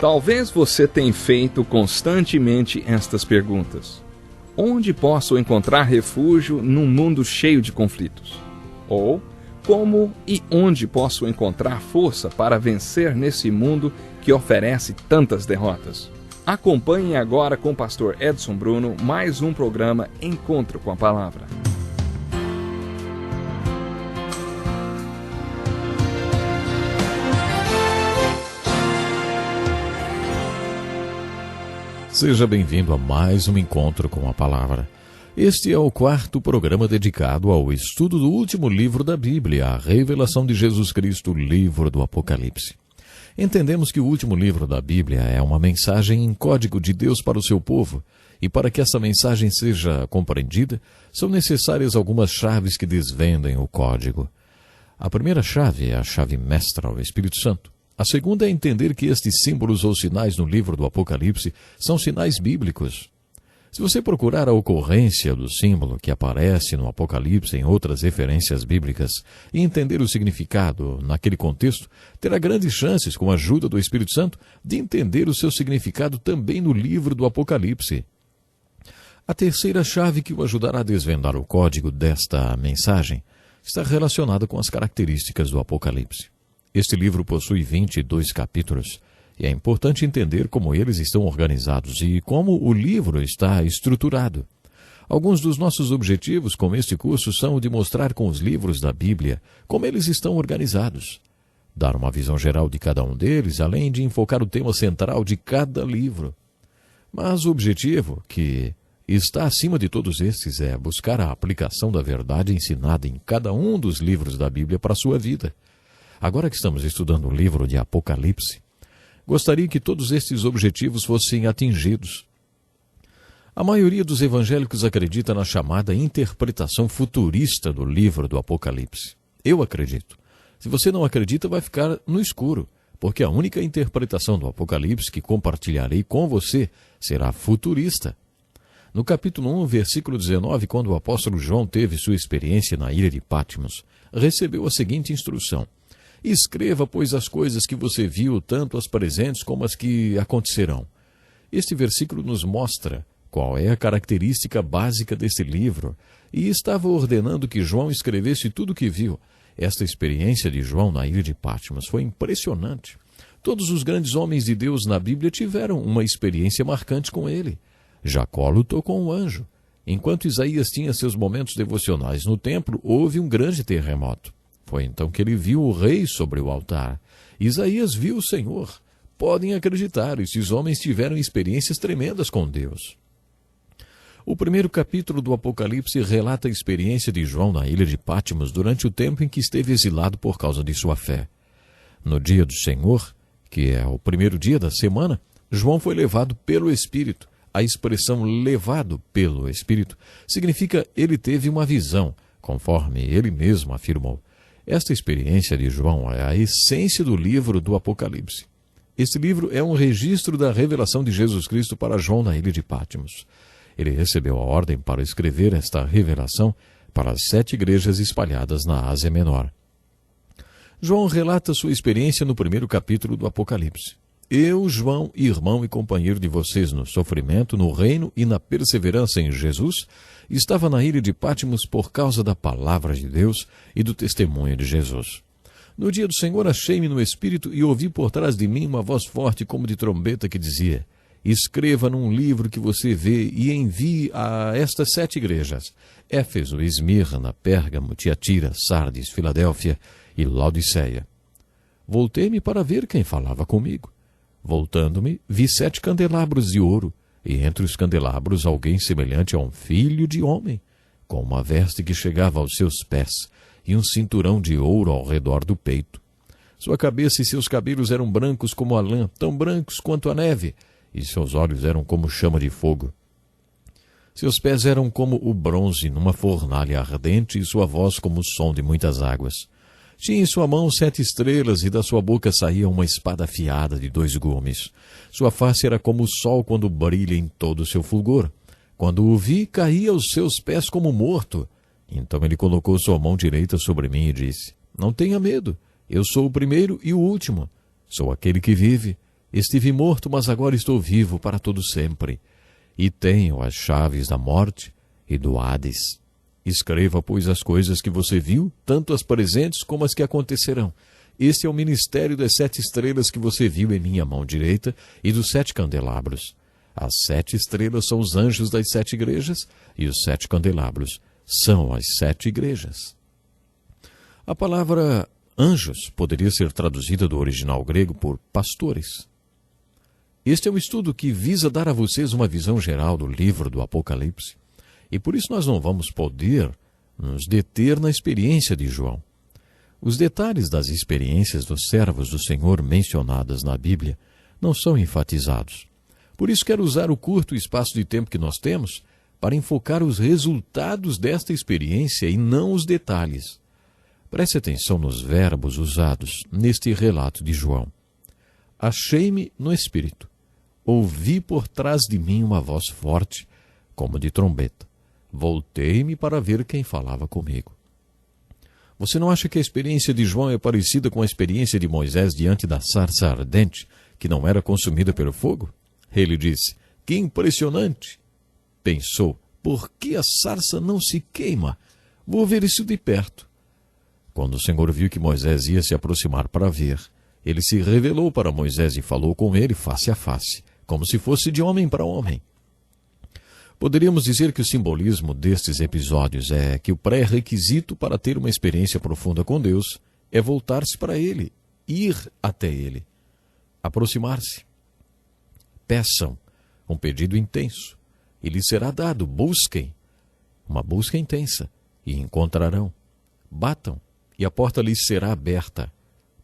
Talvez você tenha feito constantemente estas perguntas. Onde posso encontrar refúgio num mundo cheio de conflitos? Ou, como e onde posso encontrar força para vencer nesse mundo que oferece tantas derrotas? Acompanhe agora com o pastor Edson Bruno mais um programa Encontro com a Palavra. Seja bem-vindo a mais um Encontro com a Palavra. Este é o quarto programa dedicado ao estudo do último livro da Bíblia, a Revelação de Jesus Cristo, livro do Apocalipse. Entendemos que o último livro da Bíblia é uma mensagem em código de Deus para o seu povo, e para que essa mensagem seja compreendida, são necessárias algumas chaves que desvendem o código. A primeira chave é a chave mestra, o Espírito Santo. A segunda é entender que estes símbolos ou sinais no livro do Apocalipse são sinais bíblicos. Se você procurar a ocorrência do símbolo que aparece no Apocalipse em outras referências bíblicas e entender o significado naquele contexto, terá grandes chances, com a ajuda do Espírito Santo, de entender o seu significado também no livro do Apocalipse. A terceira chave que o ajudará a desvendar o código desta mensagem está relacionada com as características do Apocalipse. Este livro possui 22 capítulos e é importante entender como eles estão organizados e como o livro está estruturado. Alguns dos nossos objetivos com este curso são o de mostrar com os livros da Bíblia como eles estão organizados, dar uma visão geral de cada um deles, além de enfocar o tema central de cada livro. Mas o objetivo, que está acima de todos estes, é buscar a aplicação da verdade ensinada em cada um dos livros da Bíblia para a sua vida. Agora que estamos estudando o livro de Apocalipse, gostaria que todos estes objetivos fossem atingidos. A maioria dos evangélicos acredita na chamada interpretação futurista do livro do Apocalipse. Eu acredito. Se você não acredita, vai ficar no escuro, porque a única interpretação do Apocalipse que compartilharei com você será futurista. No capítulo 1, versículo 19, quando o apóstolo João teve sua experiência na ilha de Patmos, recebeu a seguinte instrução: escreva, pois, as coisas que você viu, tanto as presentes como as que acontecerão. Este versículo nos mostra qual é a característica básica desse livro e estava ordenando que João escrevesse tudo o que viu. Esta experiência de João na ilha de Patmos foi impressionante. Todos os grandes homens de Deus na Bíblia tiveram uma experiência marcante com ele. Jacó lutou com um anjo. Enquanto Isaías tinha seus momentos devocionais no templo, houve um grande terremoto. Foi então que ele viu o rei sobre o altar. Isaías viu o Senhor. Podem acreditar, esses homens tiveram experiências tremendas com Deus. O primeiro capítulo do Apocalipse relata a experiência de João na ilha de Patmos durante o tempo em que esteve exilado por causa de sua fé. No dia do Senhor, que é o primeiro dia da semana, João foi levado pelo Espírito. A expressão levado pelo Espírito significa ele teve uma visão, conforme ele mesmo afirmou. Esta experiência de João é a essência do livro do Apocalipse. Este livro é um registro da revelação de Jesus Cristo para João na ilha de Patmos. Ele recebeu a ordem para escrever esta revelação para as 7 igrejas espalhadas na Ásia Menor. João relata sua experiência no primeiro capítulo do Apocalipse. Eu, João, irmão e companheiro de vocês no sofrimento, no reino e na perseverança em Jesus, estava na ilha de Patmos por causa da palavra de Deus e do testemunho de Jesus. No dia do Senhor achei-me no Espírito e ouvi por trás de mim uma voz forte como de trombeta que dizia: escreva num livro que você vê e envie a estas 7 igrejas: Éfeso, Esmirna, Pérgamo, Tiatira, Sardes, Filadélfia e Laodiceia. Voltei-me para ver quem falava comigo. Voltando-me, vi 7 candelabros de ouro, e entre os candelabros alguém semelhante a um filho de homem, com uma veste que chegava aos seus pés, e um cinturão de ouro ao redor do peito. Sua cabeça e seus cabelos eram brancos como a lã, tão brancos quanto a neve, e seus olhos eram como chama de fogo. Seus pés eram como o bronze numa fornalha ardente, e sua voz como o som de muitas águas. Tinha em sua mão 7 estrelas, e da sua boca saía uma espada afiada de 2 gumes. Sua face era como o sol quando brilha em todo o seu fulgor. Quando o vi, caí aos seus pés como morto. Então ele colocou sua mão direita sobre mim e disse: não tenha medo, eu sou o primeiro e o último. Sou aquele que vive. Estive morto, mas agora estou vivo para todo sempre, e tenho as chaves da morte e do Hades. Escreva, pois, as coisas que você viu, tanto as presentes como as que acontecerão. Este é o ministério das 7 estrelas que você viu em minha mão direita e dos 7 candelabros. As 7 estrelas são os anjos das 7 igrejas e os 7 candelabros são as 7 igrejas. A palavra anjos poderia ser traduzida do original grego por pastores. Este é um estudo que visa dar a vocês uma visão geral do livro do Apocalipse, e por isso nós não vamos poder nos deter na experiência de João. Os detalhes das experiências dos servos do Senhor mencionadas na Bíblia não são enfatizados. Por isso quero usar o curto espaço de tempo que nós temos para enfocar os resultados desta experiência e não os detalhes. Preste atenção nos verbos usados neste relato de João. Achei-me no Espírito. Ouvi por trás de mim uma voz forte, como de trombeta. Voltei-me para ver quem falava comigo. Você não acha que a experiência de João é parecida com a experiência de Moisés diante da sarça ardente, que não era consumida pelo fogo? Ele disse, que impressionante! Pensou, por que a sarça não se queima? Vou ver isso de perto. Quando o Senhor viu que Moisés ia se aproximar para ver, ele se revelou para Moisés e falou com ele face a face, como se fosse de homem para homem. Poderíamos dizer que o simbolismo destes episódios é que o pré-requisito para ter uma experiência profunda com Deus é voltar-se para Ele, ir até Ele, aproximar-se. Peçam um pedido intenso, e lhes será dado. Busquem uma busca intensa, e encontrarão. Batam, e a porta lhes será aberta,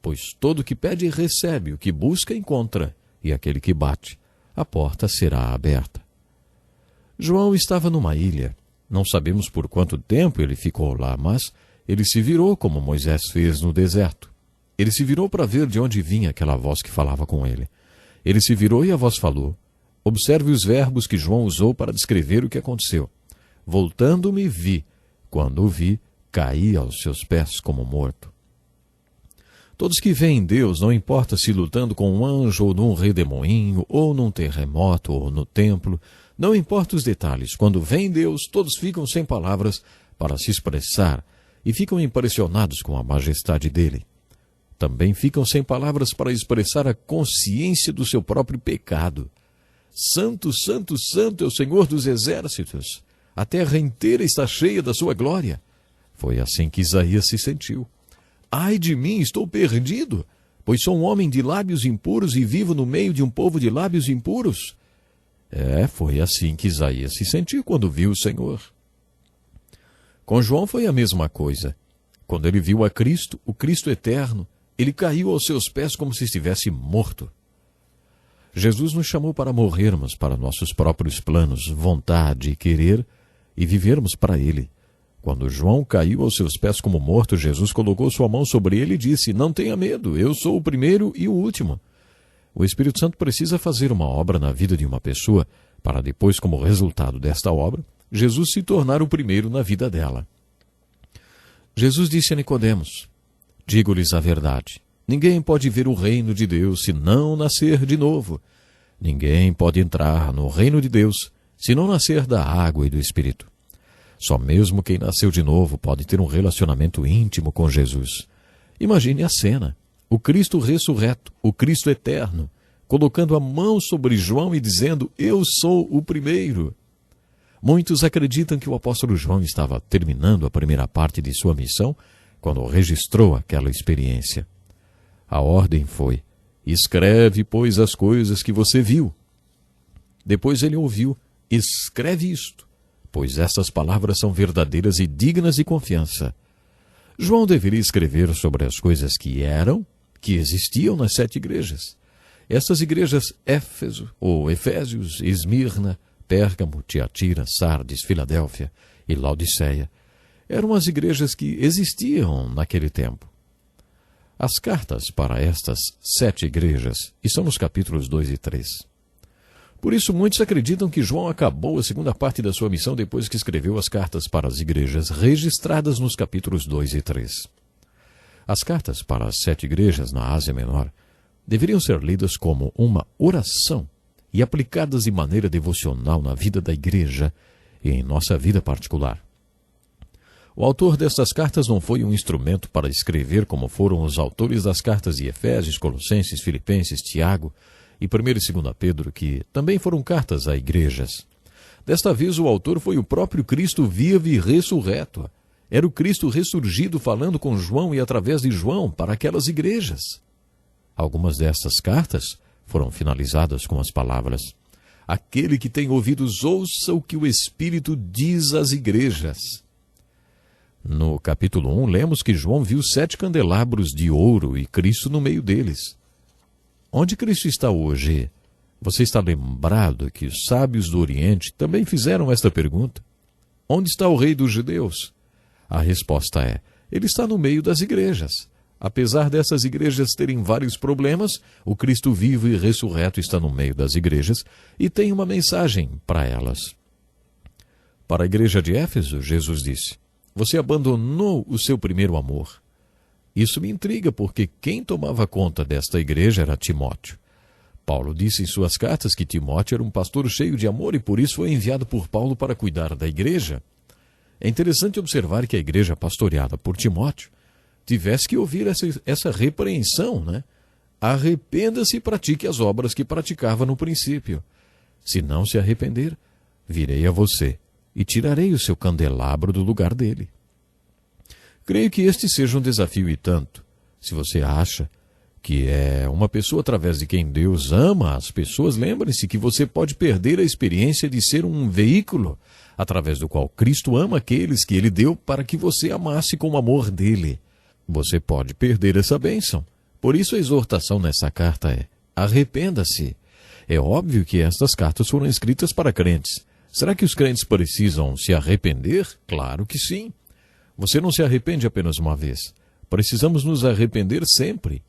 pois todo que pede recebe, o que busca encontra, e aquele que bate, a porta será aberta. João estava numa ilha. Não sabemos por quanto tempo ele ficou lá, mas ele se virou como Moisés fez no deserto. Ele se virou para ver de onde vinha aquela voz que falava com ele. Ele se virou e a voz falou. Observe os verbos que João usou para descrever o que aconteceu. Voltando-me, vi. Quando o vi, caí aos seus pés como morto. Todos que veem Deus, não importa se lutando com um anjo ou num redemoinho, ou num terremoto, ou no templo, não importa os detalhes, quando veem Deus, todos ficam sem palavras para se expressar e ficam impressionados com a majestade dele. Também ficam sem palavras para expressar a consciência do seu próprio pecado. Santo, santo, santo é o Senhor dos exércitos. A terra inteira está cheia da sua glória. Foi assim que Isaías se sentiu. Ai de mim, estou perdido, pois sou um homem de lábios impuros e vivo no meio de um povo de lábios impuros. Foi assim que Isaías se sentiu quando viu o Senhor. Com João foi a mesma coisa. Quando ele viu a Cristo, o Cristo eterno, ele caiu aos seus pés como se estivesse morto. Jesus nos chamou para morrermos para nossos próprios planos, vontade e querer, e vivermos para Ele. Quando João caiu aos seus pés como morto, Jesus colocou sua mão sobre ele e disse, não tenha medo, eu sou o primeiro e o último. O Espírito Santo precisa fazer uma obra na vida de uma pessoa, para depois, como resultado desta obra, Jesus se tornar o primeiro na vida dela. Jesus disse a Nicodemos, digo-lhes a verdade, ninguém pode ver o reino de Deus se não nascer de novo. Ninguém pode entrar no reino de Deus se não nascer da água e do Espírito. Só mesmo quem nasceu de novo pode ter um relacionamento íntimo com Jesus. Imagine a cena. O Cristo ressurreto, o Cristo eterno, colocando a mão sobre João e dizendo, eu sou o primeiro. Muitos acreditam que o apóstolo João estava terminando a primeira parte de sua missão quando registrou aquela experiência. A ordem foi, escreve, pois, as coisas que você viu. Depois ele ouviu, escreve isto, pois estas palavras são verdadeiras e dignas de confiança. João deveria escrever sobre as coisas que eram, que existiam nas 7 igrejas. Essas igrejas Éfeso, ou Efésios, Esmirna, Pérgamo, Tiatira, Sardes, Filadélfia e Laodiceia, eram as igrejas que existiam naquele tempo. As cartas para estas 7 igrejas estão nos capítulos 2 e 3. Por isso, muitos acreditam que João acabou a segunda parte da sua missão depois que escreveu as cartas para as igrejas registradas nos capítulos 2 e 3. As cartas para as 7 igrejas na Ásia Menor deveriam ser lidas como uma oração e aplicadas de maneira devocional na vida da igreja e em nossa vida particular. O autor destas cartas não foi um instrumento para escrever como foram os autores das cartas de Efésios, Colossenses, Filipenses, Tiago e 1 e 2 Pedro, que também foram cartas a igrejas. Desta vez o autor foi o próprio Cristo vivo e ressurreto. Era o Cristo ressurgido falando com João e através de João para aquelas igrejas. Algumas destas cartas foram finalizadas com as palavras: aquele que tem ouvidos ouça o que o Espírito diz às igrejas. No capítulo 1, lemos que João viu 7 candelabros de ouro e Cristo no meio deles. Onde Cristo está hoje? Você está lembrado que os sábios do Oriente também fizeram esta pergunta? Onde está o rei dos judeus? A resposta é: ele está no meio das igrejas. Apesar dessas igrejas terem vários problemas, o Cristo vivo e ressurreto está no meio das igrejas e tem uma mensagem para elas. Para a igreja de Éfeso, Jesus disse: você abandonou o seu primeiro amor. Isso me intriga, porque quem tomava conta desta igreja era Timóteo. Paulo disse em suas cartas que Timóteo era um pastor cheio de amor e por isso foi enviado por Paulo para cuidar da igreja. É interessante observar que a igreja pastoreada por Timóteo tivesse que ouvir essa repreensão, né? Arrependa-se e pratique as obras que praticava no princípio. Se não se arrepender, virei a você e tirarei o seu candelabro do lugar dele. Creio que este seja um desafio e tanto. Se você acha que é uma pessoa através de quem Deus ama as pessoas, lembre-se que você pode perder a experiência de ser um veículo através do qual Cristo ama aqueles que Ele deu para que você amasse com o amor dele. Você pode perder essa bênção. Por isso a exortação nessa carta é: arrependa-se. É óbvio que estas cartas foram escritas para crentes. Será que os crentes precisam se arrepender? Claro que sim. Você não se arrepende apenas uma vez. Precisamos nos arrepender sempre.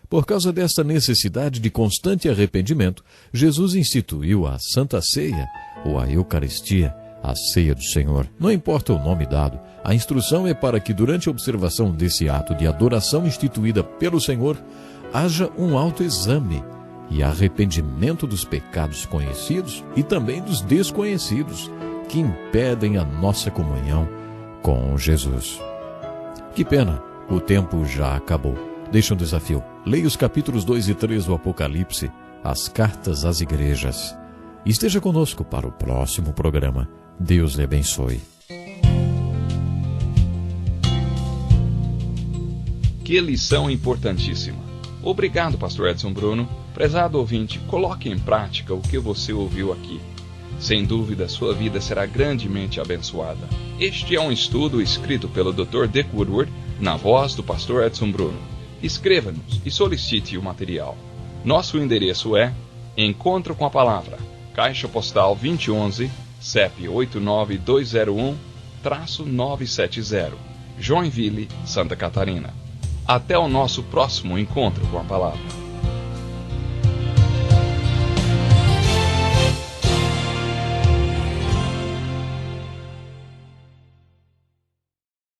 Por causa desta necessidade de constante arrependimento, Jesus instituiu a Santa Ceia, ou a Eucaristia, a Ceia do Senhor. Não importa o nome dado, a instrução é para que durante a observação desse ato de adoração instituída pelo Senhor, haja um autoexame e arrependimento dos pecados conhecidos e também dos desconhecidos, que impedem a nossa comunhão com Jesus. Que pena, o tempo já acabou. Deixa um desafio. Leia os capítulos 2 e 3 do Apocalipse, as cartas às igrejas. E esteja conosco para o próximo programa. Deus lhe abençoe. Que lição importantíssima. Obrigado, pastor Edson Bruno. Prezado ouvinte, coloque em prática o que você ouviu aqui. Sem dúvida, sua vida será grandemente abençoada. Este é um estudo escrito pelo Dr. Dick Woodward, na voz do pastor Edson Bruno. Escreva-nos e solicite o material. Nosso endereço é Encontro com a Palavra, Caixa Postal 2011, CEP 89201-970, Joinville, Santa Catarina. Até o nosso próximo Encontro com a Palavra.